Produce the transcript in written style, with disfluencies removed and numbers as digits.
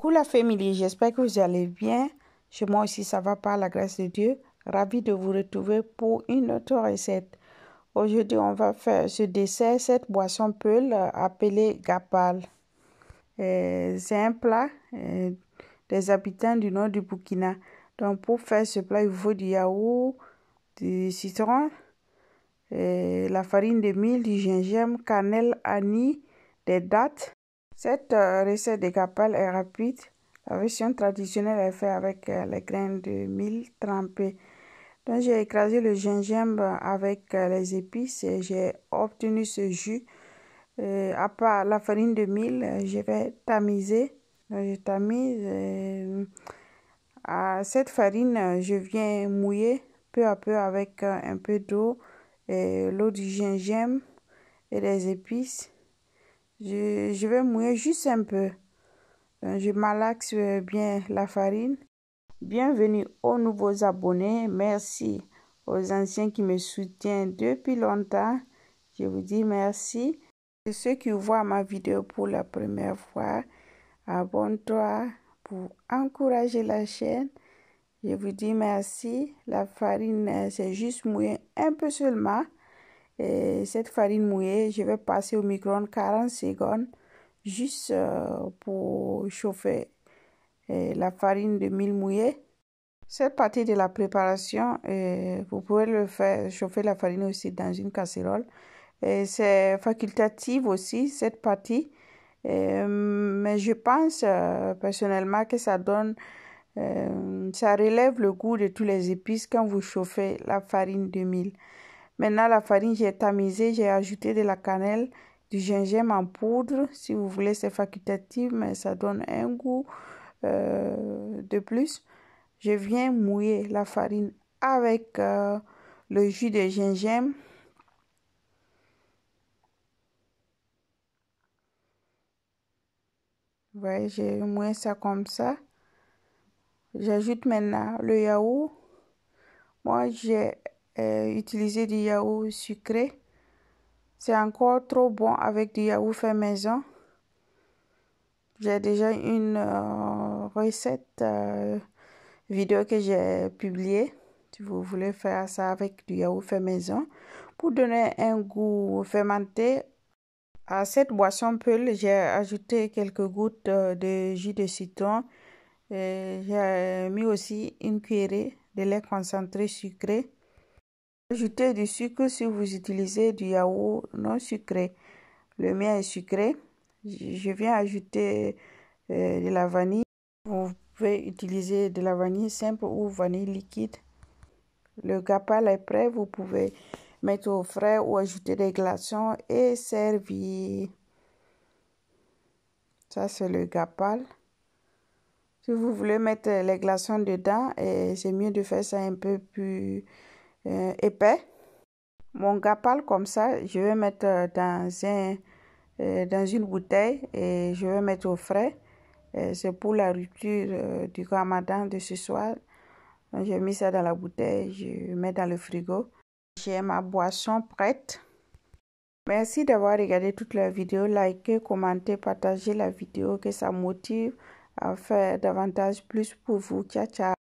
Coucou la famille, j'espère que vous allez bien. Chez moi aussi, ça va par la grâce de Dieu. Ravi de vous retrouver pour une autre recette. Aujourd'hui, on va faire ce dessert, cette boisson peul appelée gapal. C'est un plat des habitants du nord du Burkina. Donc, pour faire ce plat, il vous faut du yaourt, du citron, la farine de mil, du gingembre, cannelle, anis, des dattes. Cette recette de gapal est rapide. La version traditionnelle est faite avec les graines de mil trempées. Donc j'ai écrasé le gingembre avec les épices et j'ai obtenu ce jus. À part la farine de mil, je vais tamiser. Je tamise. À cette farine, je viens mouiller peu à peu avec un peu d'eau, l'eau du gingembre et des épices. Je vais mouiller juste un peu. Je malaxe bien la farine. Bienvenue aux nouveaux abonnés. Merci aux anciens qui me soutiennent depuis longtemps. Je vous dis merci. Et ceux qui voient ma vidéo pour la première fois, abonne-toi pour encourager la chaîne. Je vous dis merci. La farine, c'est juste mouillé un peu seulement. Et cette farine mouillée, je vais passer au micro-ondes 40 secondes juste pour chauffer la farine de mil mouillée. Cette partie de la préparation, vous pouvez le faire chauffer la farine aussi dans une casserole. C'est facultatif aussi cette partie, mais je pense personnellement que ça donne, ça relève le goût de tous les épices quand vous chauffez la farine de mil. Maintenant, la farine, j'ai tamisé, j'ai ajouté de la cannelle, du gingembre en poudre. Si vous voulez, c'est facultatif, mais ça donne un goût de plus. Je viens mouiller la farine avec le jus de gingembre. Vous voyez, j'ai mouillé ça comme ça. J'ajoute maintenant le yaourt. Moi, j'ai utilisé du yaourt sucré. C'est encore trop bon avec du yaourt fait maison. J'ai déjà une recette vidéo que j'ai publiée. Si vous voulez faire ça avec du yaourt fait maison. Pour donner un goût fermenté à cette boisson peul, j'ai ajouté quelques gouttes de jus de citron. J'ai mis aussi une cuillerée de lait concentré sucré. Ajoutez du sucre si vous utilisez du yaourt non sucré. Le mien est sucré. Je viens ajouter de la vanille. Vous pouvez utiliser de la vanille simple ou vanille liquide. Le gapal est prêt. Vous pouvez mettre au frais ou ajouter des glaçons et servir. Ça, c'est le gapal. Si vous voulez mettre les glaçons dedans, c'est mieux de faire ça un peu plus épais. Mon gapal comme ça, je vais mettre dans une bouteille et je vais mettre au frais. C'est pour la rupture du ramadan de ce soir. J'ai mis ça dans la bouteille, je mets dans le frigo. J'ai ma boisson prête. Merci d'avoir regardé toute la vidéo. Likez, commentez, partagez la vidéo, que ça motive à faire davantage plus pour vous. Ciao, ciao.